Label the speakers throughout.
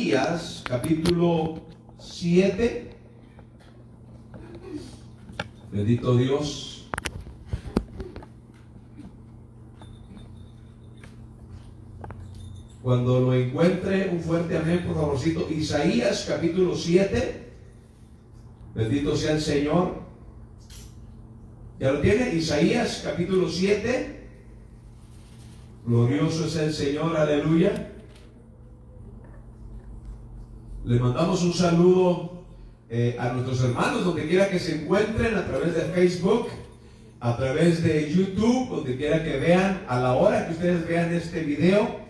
Speaker 1: Isaías capítulo 7. Bendito Dios. Cuando lo encuentre, un fuerte amén, por favorcito. Isaías capítulo 7. Bendito sea el Señor. ¿Ya lo tiene? Isaías capítulo 7. Glorioso es el Señor, aleluya. Le mandamos un saludo a nuestros hermanos donde quiera que se encuentren, a través de Facebook, a través de YouTube, donde quiera que vean, a la hora que ustedes vean este video.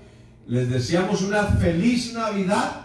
Speaker 1: Les deseamos una feliz Navidad,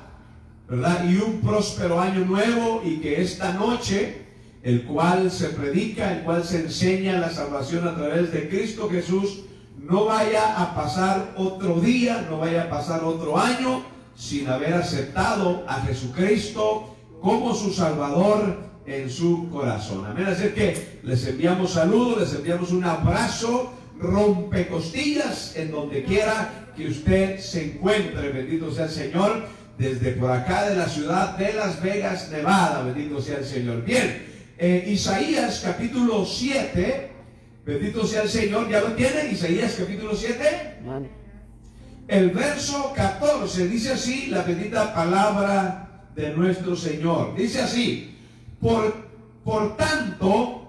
Speaker 1: ¿verdad? Y un próspero año nuevo, y que esta noche, el cual se predica, el cual se enseña la salvación a través de Cristo Jesús, no vaya a pasar otro día, no vaya a pasar otro año sin haber aceptado a Jesucristo como su Salvador en su corazón. Amén. Así que les enviamos saludos, les enviamos un abrazo rompecostillas en donde quiera que usted se encuentre. Bendito sea el Señor, desde por acá de la ciudad de Las Vegas, Nevada. Bendito sea el Señor. Bien, Isaías capítulo 7. Bendito sea el Señor. ¿Ya lo tiene? Isaías capítulo 7. El verso 14 dice así la bendita palabra de nuestro Señor. Dice así: por tanto,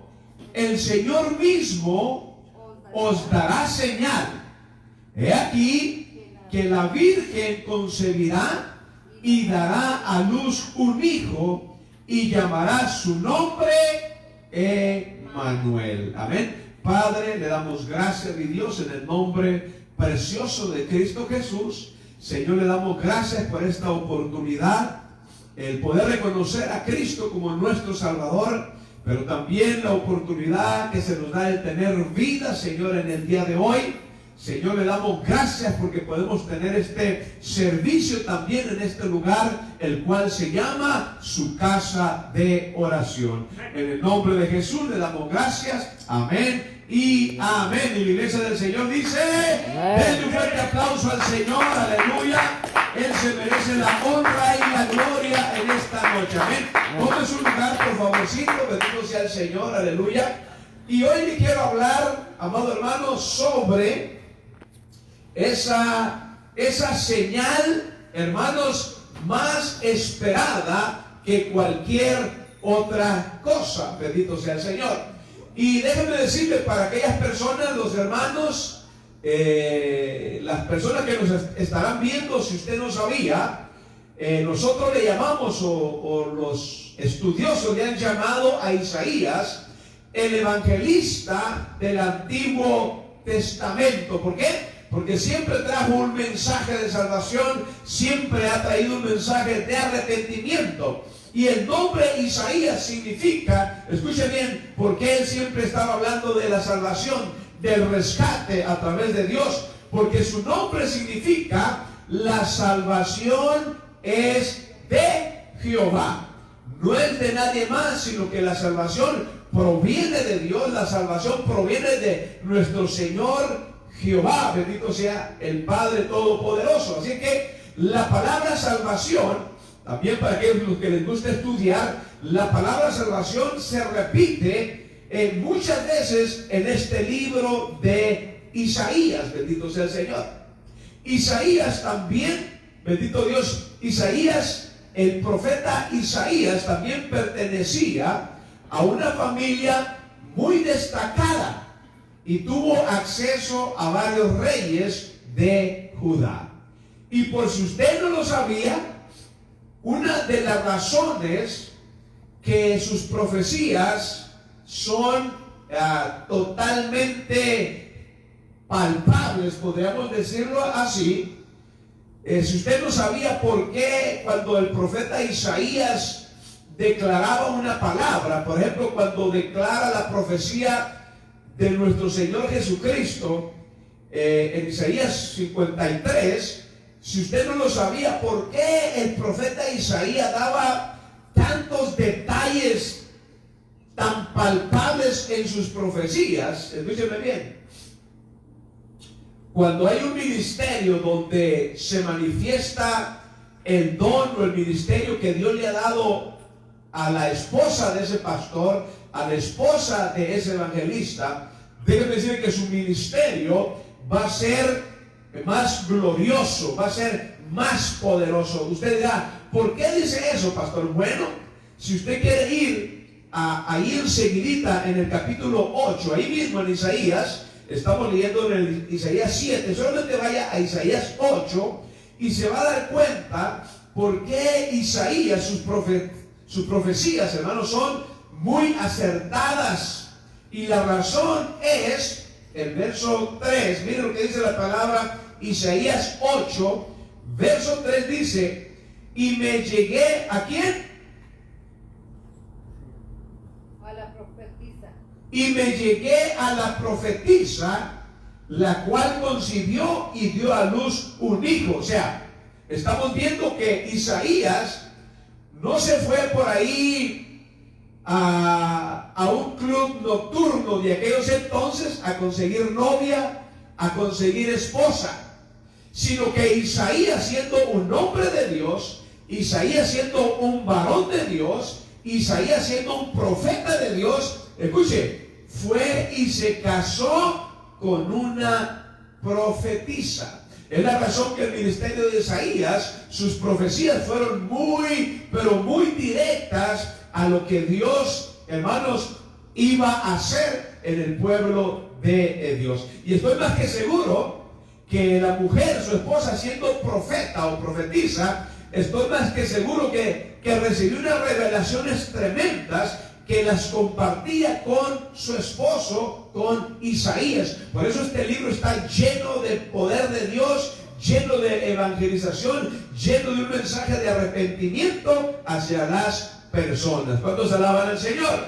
Speaker 1: el Señor mismo os dará señal. He aquí que la Virgen concebirá y dará a luz un hijo, y llamará su nombre Emmanuel. Amén. Padre, le damos gracias, mi Dios, en el nombre precioso de Cristo Jesús. Señor, le damos gracias por esta oportunidad, el poder reconocer a Cristo como nuestro Salvador, pero también la oportunidad que se nos da el tener vida, Señor, en el día de hoy. Señor, le damos gracias porque podemos tener este servicio también en este lugar, el cual se llama su casa de oración. En el nombre de Jesús le damos gracias. Amén y amén. Y la iglesia del Señor dice: denle un fuerte aplauso al Señor, aleluya. Él se merece la honra y la gloria en esta noche. Amén. Tome su lugar, por favorcito. Bendito sea el Señor, aleluya. Y hoy le quiero hablar, amado hermano, sobre esa señal, hermanos, más esperada que cualquier otra cosa. Bendito sea el Señor. Y déjenme decirle, para aquellas personas, los hermanos, las personas que nos estarán viendo, si usted no sabía, nosotros le llamamos, o los estudiosos le han llamado a Isaías el evangelista del Antiguo Testamento. ¿Por qué? Porque siempre trajo un mensaje de salvación, siempre ha traído un mensaje de arrepentimiento. Y el nombre Isaías significa, escuche bien, porque él siempre estaba hablando de la salvación, del rescate a través de Dios, porque su nombre significa: la salvación es de Jehová. No es de nadie más, sino que la salvación proviene de Dios, la salvación proviene de nuestro Señor Jehová. Bendito sea el Padre Todopoderoso. Así que la palabra salvación, también para aquellos que les gusta estudiar, la palabra salvación se repite muchas veces en este libro de Isaías. Bendito sea el Señor. Isaías también, bendito Dios, Isaías, el profeta Isaías también pertenecía a una familia muy destacada y tuvo acceso a varios reyes de Judá. Y por si usted no lo sabía, una de las razones que sus profecías son totalmente palpables, podríamos decirlo así, si usted no sabía por qué cuando el profeta Isaías declaraba una palabra, por ejemplo, cuando declara la profecía de nuestro Señor Jesucristo, en Isaías 53, si usted no lo sabía, ¿por qué el profeta Isaías daba tantos detalles tan palpables en sus profecías? Escúcheme bien. Cuando hay un ministerio donde se manifiesta el don o el ministerio que Dios le ha dado a la esposa de ese pastor, a la esposa de ese evangelista, déjeme decir que su ministerio va a ser más glorioso, va a ser más poderoso. Usted dirá, ¿por qué dice eso, pastor? Bueno, si usted quiere ir ahí enseguidita en el capítulo 8, ahí mismo en Isaías, estamos leyendo en el Isaías 7, solamente vaya a Isaías 8 y se va a dar cuenta por qué Isaías, sus profecías, hermanos, son muy acertadas. Y la razón es el verso 3. Miren lo que dice la palabra Isaías 8, verso 3 dice, y me llegué ¿a quién?
Speaker 2: A la profetisa.
Speaker 1: Y me llegué a la profetisa, la cual concibió y dio a luz un hijo. O sea, estamos viendo que Isaías no se fue por ahí a un club nocturno de aquellos entonces a conseguir novia, a conseguir esposa, sino que Isaías, siendo un hombre de Dios, Isaías siendo un varón de Dios, Isaías siendo un profeta de Dios, escuche, fue y se casó con una profetisa. Es la razón que el ministerio de Isaías, sus profecías fueron muy, pero muy directas a lo que Dios, hermanos, iba a hacer en el pueblo de Dios. Y estoy más que seguro que la mujer, su esposa, siendo profeta o profetisa, estoy más que seguro que recibió unas revelaciones tremendas que las compartía con su esposo, con Isaías. Por eso este libro está lleno de poder de Dios, lleno de evangelización, lleno de un mensaje de arrepentimiento hacia las personas. ¿Cuántos alaban al Señor?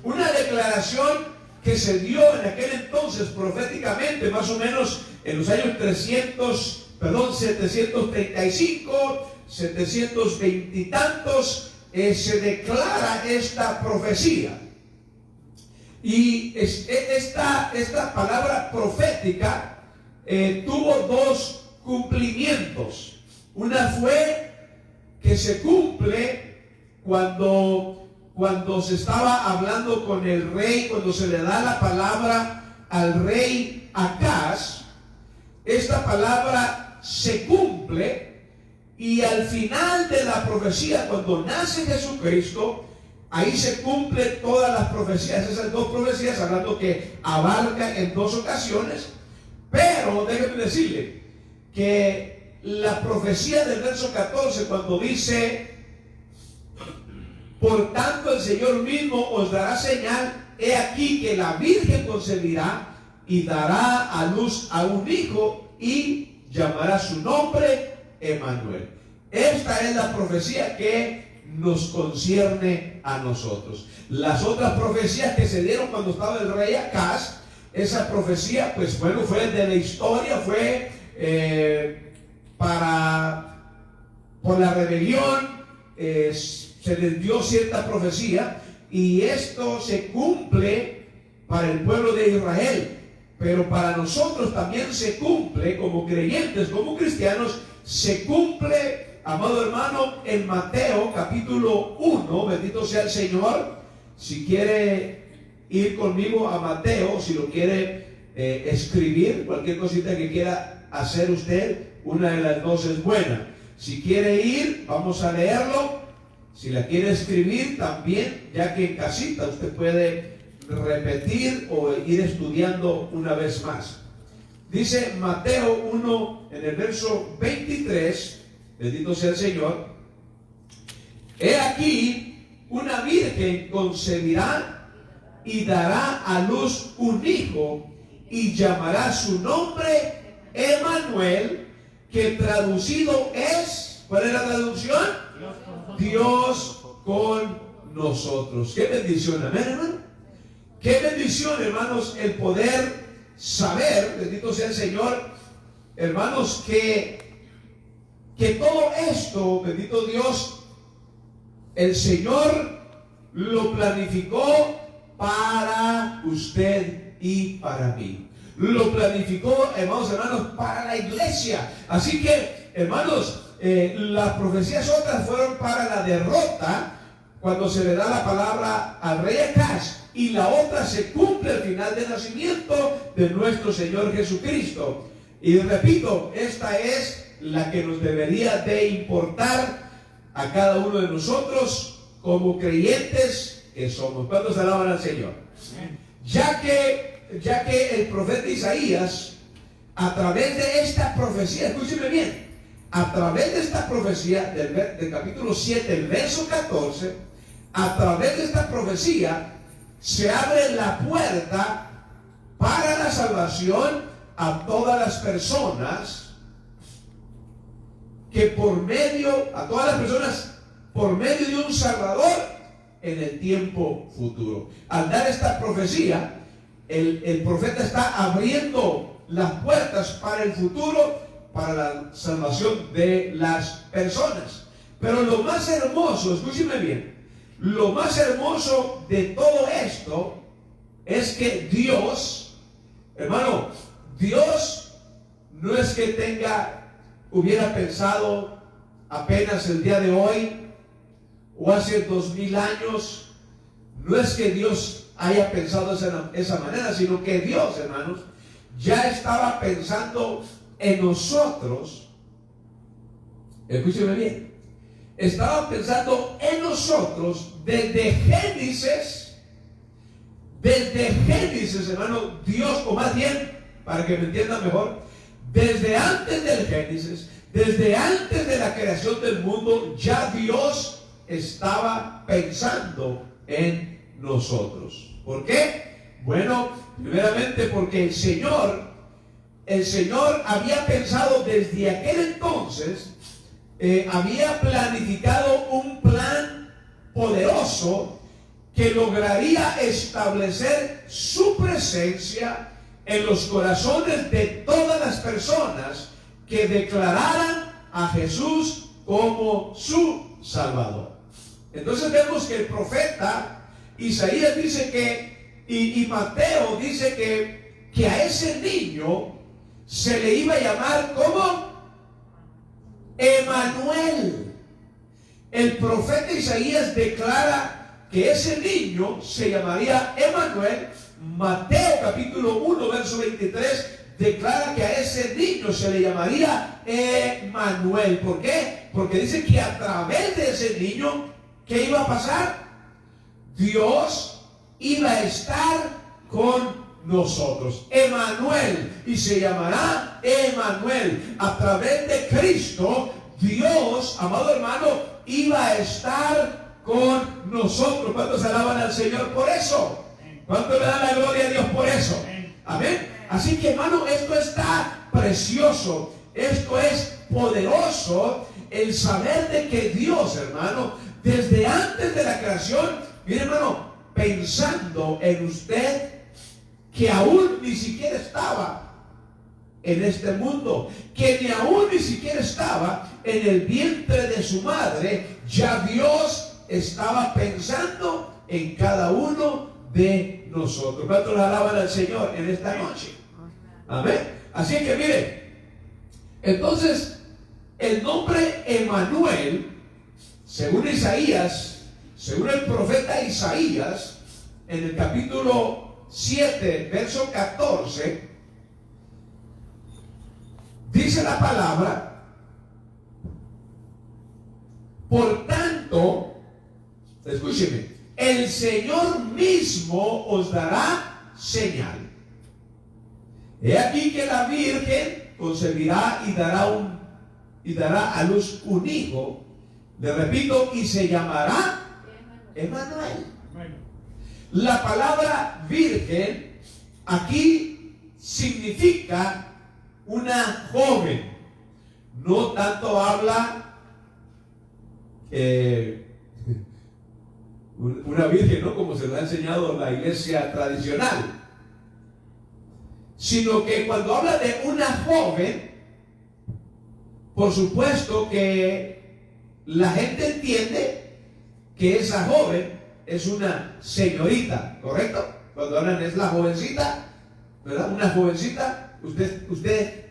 Speaker 1: Una declaración que se dio en aquel entonces proféticamente, más o menos en los años 735, 720 y tantos, se declara esta profecía. Y esta palabra profética tuvo dos cumplimientos. Una fue que se cumple cuando se estaba hablando con el rey, cuando se le da la palabra al rey Acaz. Esta palabra se cumple. Y al final de la profecía, cuando nace Jesucristo, ahí se cumplen todas las profecías, esas dos profecías, hablando que abarca en dos ocasiones. Pero déjenme decirle que la profecía del verso 14, cuando dice, por tanto el Señor mismo os dará señal, he aquí que la Virgen concebirá y dará a luz a un hijo y llamará su nombre Emmanuel. Esta es la profecía que nos concierne a nosotros. Las otras profecías que se dieron cuando estaba el rey Acaz, esa profecía, pues bueno, fue de la historia, fue por la rebelión, se les dio cierta profecía, y esto se cumple para el pueblo de Israel. Pero para nosotros también se cumple como creyentes, como cristianos, se cumple, amado hermano, en Mateo capítulo 1, bendito sea el Señor. Si quiere ir conmigo a Mateo, si lo quiere escribir, cualquier cosita que quiera hacer usted, una de las dos es buena. Si quiere ir, vamos a leerlo. Si la quiere escribir también, ya que en casita usted puede repetir o ir estudiando una vez más. Dice Mateo 1 en el verso 23, bendito sea el Señor, he aquí una virgen concebirá y dará a luz un hijo y llamará su nombre Emmanuel, que traducido es, ¿cuál es la traducción? Dios con nosotros. Qué bendición, amén, hermano. Qué bendición, hermanos, el poder saber, bendito sea el Señor, hermanos, que todo esto, bendito Dios, el Señor lo planificó para usted y para mí. Lo planificó, hermanos, para la iglesia. Así que, hermanos, las profecías otras fueron para la derrota, cuando se le da la palabra al rey Acaz, y la otra se cumple al final del nacimiento de nuestro Señor Jesucristo. Y repito, esta es la que nos debería de importar a cada uno de nosotros como creyentes que somos. ¿Cuántos alaban al Señor? Ya que el profeta Isaías, a través de esta profecía, escúcheme bien, a través de esta profecía del capítulo 7, el verso 14, a través de esta profecía se abre la puerta para la salvación a todas las personas que a todas las personas por medio de un Salvador en el tiempo futuro. Al dar esta profecía, el profeta está abriendo las puertas para el futuro, para la salvación de las personas. Pero lo más hermoso, escúcheme bien, lo más hermoso de todo esto es que Dios, hermano, Dios no es que hubiera pensado apenas el día de hoy o hace 2000 años. No es que Dios haya pensado de esa manera, sino que Dios, hermanos, ya estaba pensando en nosotros. Escúcheme bien. Estaba pensando en nosotros desde Génesis, hermano, Dios, o más bien, para que me entiendan mejor, desde antes del Génesis, desde antes de la creación del mundo, ya Dios estaba pensando en nosotros. ¿Por qué? Bueno, primeramente porque el Señor había pensado desde aquel entonces, había planificado un plan poderoso que lograría establecer su presencia en los corazones de todas las personas que declararan a Jesús como su Salvador. Entonces vemos que el profeta Isaías dice que, y Mateo dice que a ese niño se le iba a llamar como Emanuel. El profeta Isaías declara que ese niño se llamaría Emanuel. Mateo capítulo 1 verso 23 declara que a ese niño se le llamaría Emanuel. ¿Por qué? Porque dice que a través de ese niño, ¿qué iba a pasar? Dios iba a estar con nosotros. Emanuel, y se llamará Emanuel. A través de Cristo, Dios, amado hermano, iba a estar con nosotros. ¿Cuántos alaban al Señor por eso? ¿Cuánto le dan la gloria a Dios por eso? Amén. Así que, hermano, esto está precioso, esto es poderoso, el saber de que Dios, hermano, desde antes de la creación, mire, hermano, pensando en usted, que aún ni siquiera estaba en este mundo, que ni aún ni siquiera estaba en el vientre de su madre, ya Dios estaba pensando en cada uno de nosotros. ¿Cuántos alaban al Señor en esta noche? Amén. Así que mire, entonces el nombre Emanuel, según Isaías, según el profeta Isaías, en el capítulo 7, verso 14, dice la palabra: por tanto, escúcheme, el Señor mismo os dará señal. He aquí que la Virgen concebirá y dará a luz un hijo. Le repito, y se llamará Emanuel. La palabra virgen aquí significa una joven. No tanto habla una virgen, ¿no?, como se lo ha enseñado la iglesia tradicional, sino que cuando habla de una joven, por supuesto que la gente entiende que esa joven es una señorita, ¿correcto? Cuando hablan es la jovencita, ¿verdad? Una jovencita, usted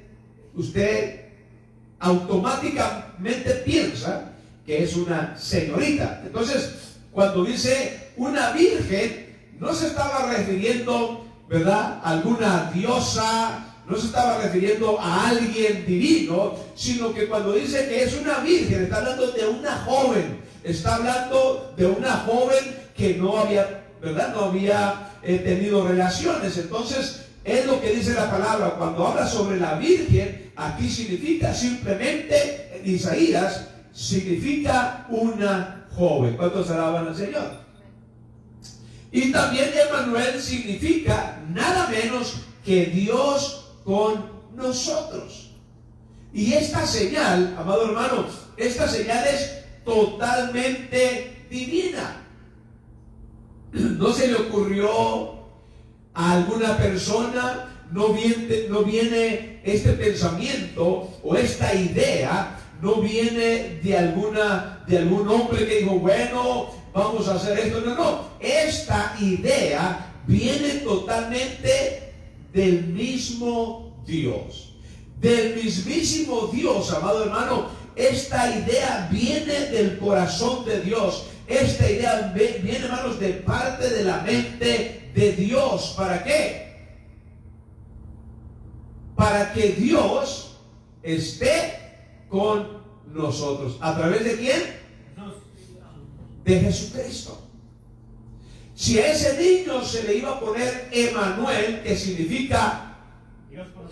Speaker 1: automáticamente mente piensa que es una señorita. Entonces, cuando dice una virgen, no se estaba refiriendo, ¿verdad?, a alguna diosa, no se estaba refiriendo a alguien divino, sino que cuando dice que es una virgen, está hablando de una joven, está hablando de una joven que no había, ¿verdad?, no había tenido relaciones. Entonces, es lo que dice la palabra. Cuando habla sobre la virgen, aquí significa simplemente, en Isaías, significa una joven. ¿Cuántos alaban al Señor? Y también Emmanuel significa nada menos que Dios con nosotros. Y esta señal, amado hermano, esta señal es totalmente divina. No se le ocurrió a alguna persona, no viene este pensamiento o esta idea, no viene de algún hombre que dijo, bueno, vamos a hacer esto. No. Esta idea viene totalmente del mismo Dios. Del mismísimo Dios, amado hermano. Esta idea viene del corazón de Dios. Esta idea viene, hermanos, de parte de la mente de Dios. ¿Para qué? Para que Dios esté con nosotros. ¿A través de quién? De Jesucristo. Si a ese niño se le iba a poner Emmanuel, que significa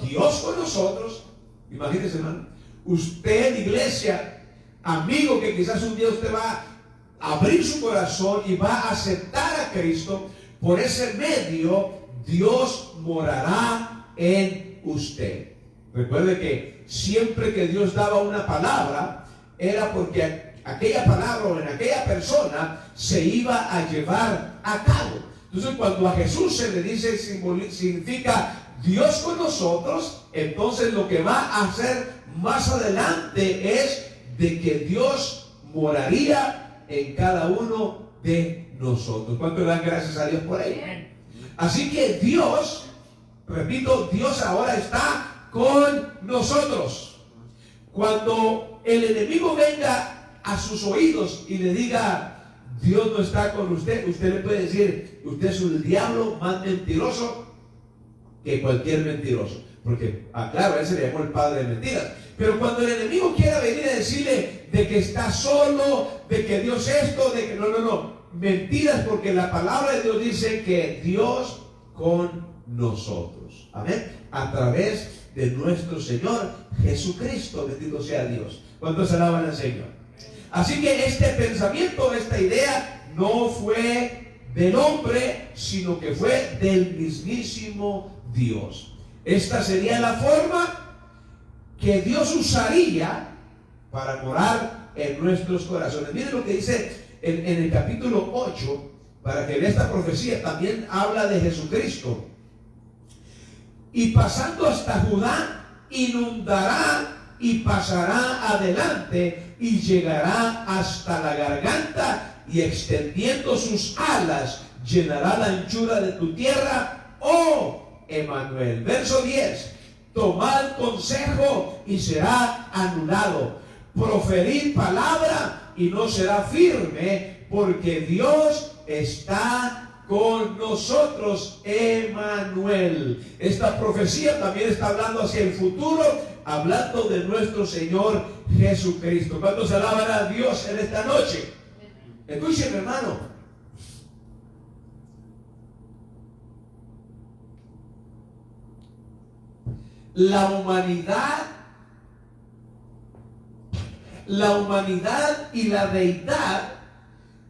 Speaker 1: Dios con nosotros, imagínense, hermano, usted, iglesia, amigo, que quizás un día usted va a abrir su corazón y va a aceptar a Cristo, por ese medio Dios morará en usted. Recuerde que siempre que Dios daba una palabra, era porque aquella palabra o en aquella persona se iba a llevar a cabo. Entonces, cuando a Jesús se le dice, significa Dios con nosotros, entonces lo que va a hacer más adelante es de que Dios moraría en cada uno de nosotros. ¿Cuánto dan gracias a Dios por ello? Así que Dios, repito, Dios ahora está con nosotros. Cuando el enemigo venga a sus oídos y le diga, Dios no está con usted, usted le puede decir, usted es un diablo más mentiroso que cualquier mentiroso. Porque, claro, él se le llamó el padre de mentiras. Pero cuando el enemigo quiera venir a decirle de que está solo, de que Dios esto, de que no. Mentiras, porque la palabra de Dios dice que Dios con nosotros. Amén. A través de nuestro Señor Jesucristo. Bendito sea Dios. ¿Cuántos alaban al Señor? Así que este pensamiento, esta idea, no fue del hombre, sino que fue del mismísimo Dios. Esta sería la forma que Dios usaría para morar en nuestros corazones. Miren lo que dice en el capítulo 8, para que vea esta profecía, también habla de Jesucristo. Y pasando hasta Judá, inundará y pasará adelante y llegará hasta la garganta, y extendiendo sus alas llenará la anchura de tu tierra, oh Emmanuel. Verso 10. Tomad consejo y será anulado. Proferid palabra y no será firme, porque Dios está con nosotros. Emmanuel. Esta profecía también está hablando hacia el futuro, hablando de nuestro Señor Jesucristo. ¿Cuántos alaban a Dios en esta noche? Escuchen, hermano. La humanidad y la deidad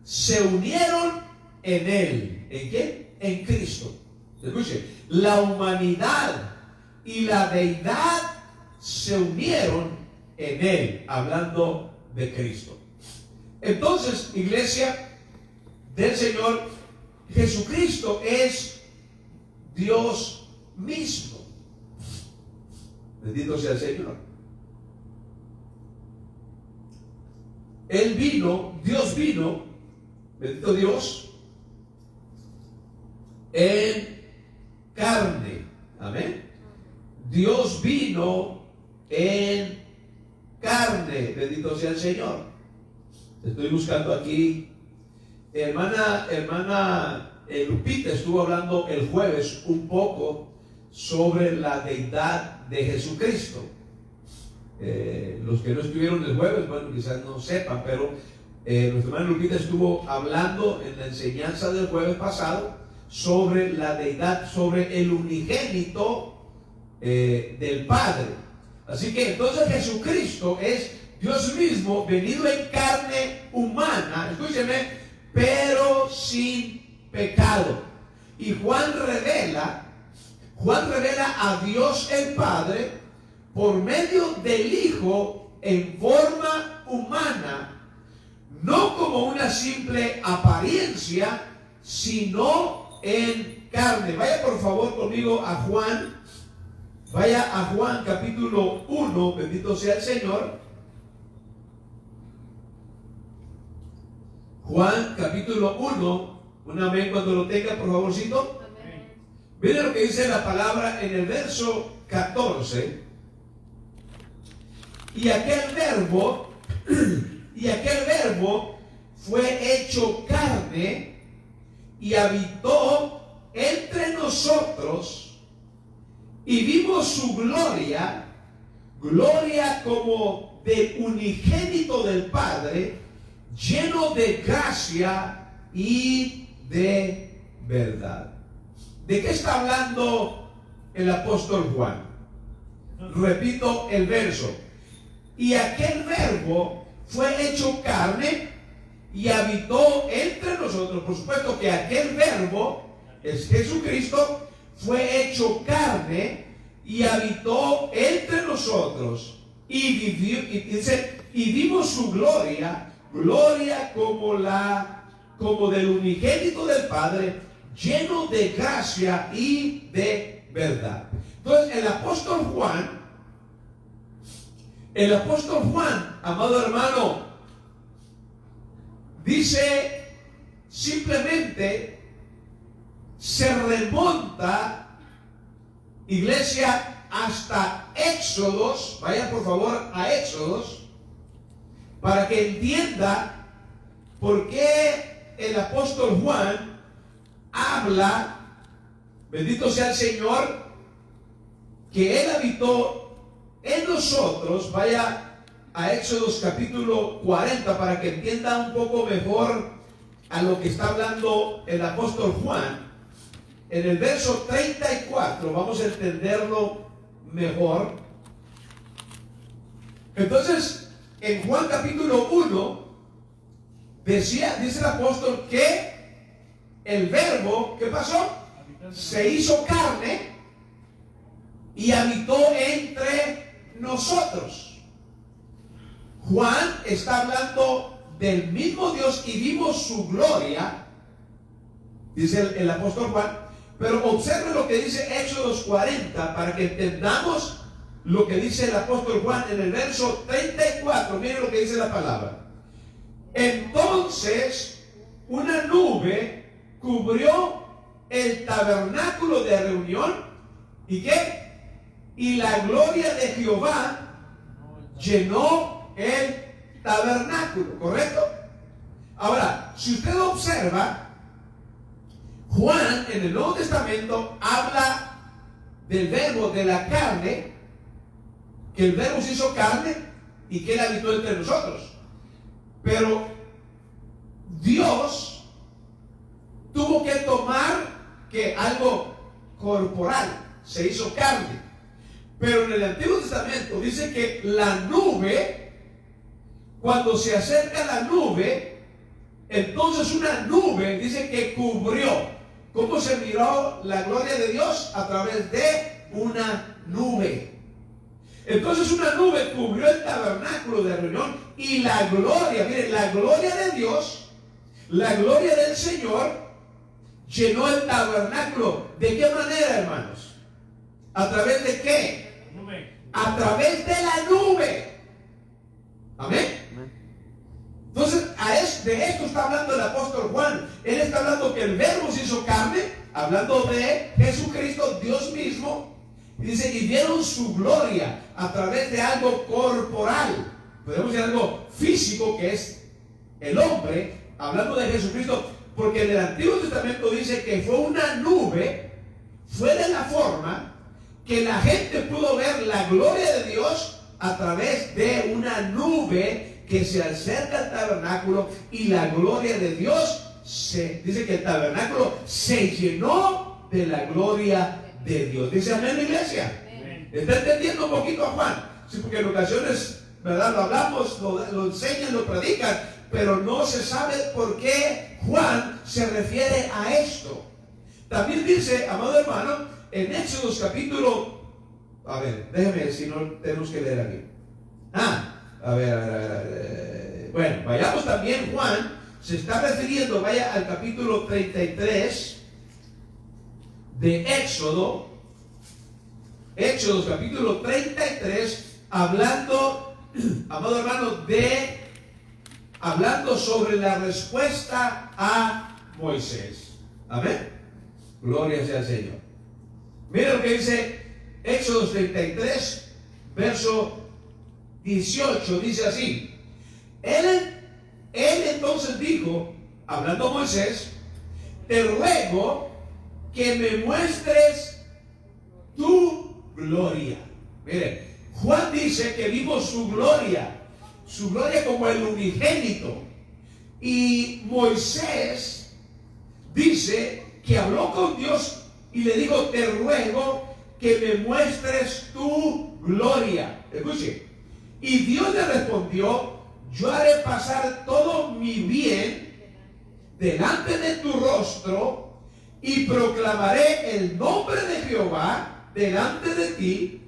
Speaker 1: se unieron en Él. ¿En qué? En Cristo. Escuche, la humanidad y la deidad se unieron en Él, hablando de Cristo. Entonces, iglesia del Señor, Jesucristo es Dios mismo. Bendito sea el Señor. Él vino, Dios vino, bendito Dios, en carne. Amén. Dios vino en carne, bendito sea el Señor. Estoy buscando aquí. Hermana Lupita estuvo hablando el jueves un poco sobre la deidad de Jesucristo. Los que no estuvieron el jueves, bueno, quizás no sepan, pero nuestra hermana Lupita estuvo hablando en la enseñanza del jueves pasado sobre la deidad, sobre el unigénito del Padre. Así que entonces Jesucristo es Dios mismo venido en carne humana, escúcheme, pero sin pecado. Y Juan revela a Dios el Padre por medio del Hijo en forma humana, no como una simple apariencia, sino en carne. Vaya por favor conmigo a Juan. Vaya a Juan capítulo 1, bendito sea el Señor. Juan capítulo 1, un amén cuando lo tenga, por favorcito.
Speaker 2: Amén.
Speaker 1: Miren lo que dice la palabra en el verso 14. Y aquel verbo fue hecho carne y habitó entre nosotros. Y vimos su gloria, gloria como de unigénito del Padre, lleno de gracia y de verdad. ¿De qué está hablando el apóstol Juan? Repito el verso. Y aquel verbo fue hecho carne y habitó entre nosotros. Por supuesto que aquel verbo es Jesucristo. Fue hecho carne y habitó entre nosotros y vimos su gloria, gloria como del unigénito del Padre, lleno de gracia y de verdad. Entonces el apóstol Juan, amado hermano, dice simplemente, se remonta, iglesia, hasta Éxodos. Vaya por favor a Éxodos para que entienda por qué el apóstol Juan habla, bendito sea el Señor, que Él habitó en nosotros. Vaya a Éxodos capítulo 40 para que entienda un poco mejor a lo que está hablando el apóstol Juan. En el verso 34 vamos a entenderlo mejor. Entonces, en Juan capítulo 1, dice el apóstol que el verbo, ¿qué pasó? Se hizo carne y habitó entre nosotros. Juan está hablando del mismo Dios y vimos su gloria, dice el apóstol Juan. Pero observe lo que dice Éxodos 40 para que entendamos lo que dice el apóstol Juan en el verso 34. Miren lo que dice la palabra. Entonces una nube cubrió el tabernáculo de reunión. ¿Y qué? Y la gloria de Jehová llenó el tabernáculo. ¿Correcto? Ahora, si usted observa, Juan en el Nuevo Testamento habla del verbo de la carne, que el verbo se hizo carne y que él habitó entre nosotros. Pero Dios tuvo que tomar que algo corporal, se hizo carne. Pero en el Antiguo Testamento dice que la nube, cuando se acerca la nube, entonces una nube dice que cubrió. ¿Cómo se miró la gloria de Dios? A través de una nube. Entonces una nube cubrió el tabernáculo de reunión y la gloria, miren, la gloria de Dios, la gloria del Señor llenó el tabernáculo. ¿De qué manera, hermanos? ¿A través de qué? A través de la nube. Amén. Entonces, de esto está hablando el apóstol Juan. Él está hablando que el verbo se hizo carne, hablando de Jesucristo, Dios mismo, Y dice, y vieron su gloria a través de algo corporal. Podemos decir algo físico, que es el hombre, hablando de Jesucristo, porque en el Antiguo Testamento dice que fue una nube, fue de la forma que la gente pudo ver la gloria de Dios a través de una nube que se acerca al tabernáculo, y la gloria de Dios dice que el tabernáculo se llenó de la gloria de Dios. Dice amén, iglesia. Amén. ¿Está entendiendo un poquito a Juan? Sí, porque en ocasiones, ¿verdad? Lo hablamos, lo enseñan, lo predican, pero no se sabe por qué Juan se refiere a esto. También dice, amado hermano, en Éxodos capítulo, a ver, déjeme ver si no tenemos que leer aquí. A ver. Bueno, vayamos también, Juan se está refiriendo, vaya al capítulo 33 de Éxodos capítulo 33, hablando, amado hermano, hablando sobre la respuesta a Moisés. Amén. Gloria sea al Señor. Mira lo que dice Éxodos 33, verso 18, dice así: Él entonces dijo, hablando a Moisés, te ruego que me muestres tu gloria. Mire, Juan dice que vimos su gloria como el unigénito. Y Moisés dice que habló con Dios y le dijo, te ruego que me muestres tu gloria. Escuche. Y Dios le respondió, yo haré pasar todo mi bien delante de tu rostro y proclamaré el nombre de Jehová delante de ti,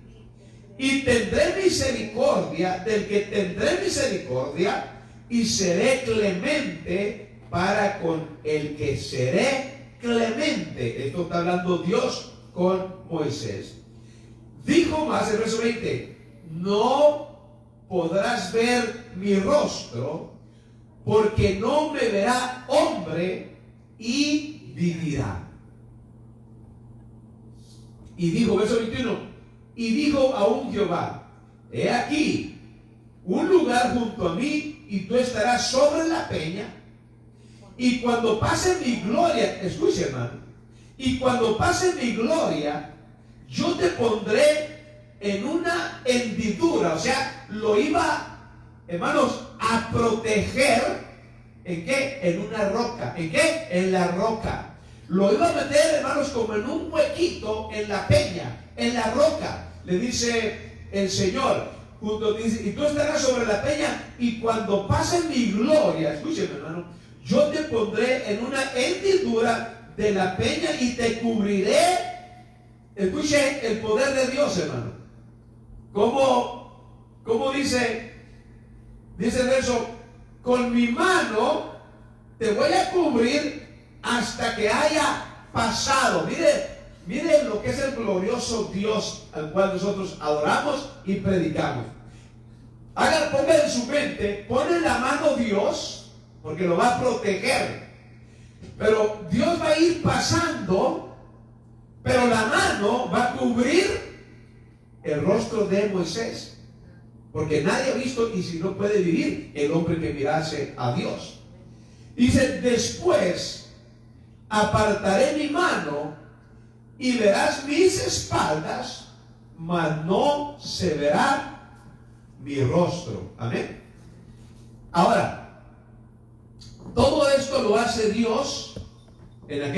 Speaker 1: y tendré misericordia del que tendré misericordia, y seré clemente para con el que seré clemente. Esto está hablando Dios con Moisés. Dijo más el verso 20, no podrás ver mi rostro, porque no me verá hombre y vivirá. Y dijo, verso 21, y dijo aún Jehová, he aquí un lugar junto a mí, y tú estarás sobre la peña, y cuando pase mi gloria, escuche hermano, y cuando pase mi gloria, yo te pondré en una hendidura. O sea, lo iba, hermanos, a proteger. ¿En qué? En una roca. ¿En qué? En la roca. Lo iba a meter, hermanos, como en un huequito en la peña, en la roca. Le dice el Señor, dice, y tú estarás sobre la peña, y cuando pase mi gloria, escúcheme hermano, yo te pondré en una hendidura de la peña y te cubriré. Escuche el poder de Dios, hermano. ¿Cómo dice el verso? Con mi mano te voy a cubrir hasta que haya pasado. Mire lo que es el glorioso Dios al cual nosotros adoramos y predicamos. Ponga en su mente, pone la mano Dios, porque lo va a proteger. Pero Dios va a ir pasando, pero la mano va a cubrir el rostro de Moisés, porque nadie ha visto, y si no puede vivir el hombre que mirase a Dios. Dice, después apartaré mi mano y verás mis espaldas, mas no se verá mi rostro. Amén. Ahora, todo esto lo hace Dios en aquel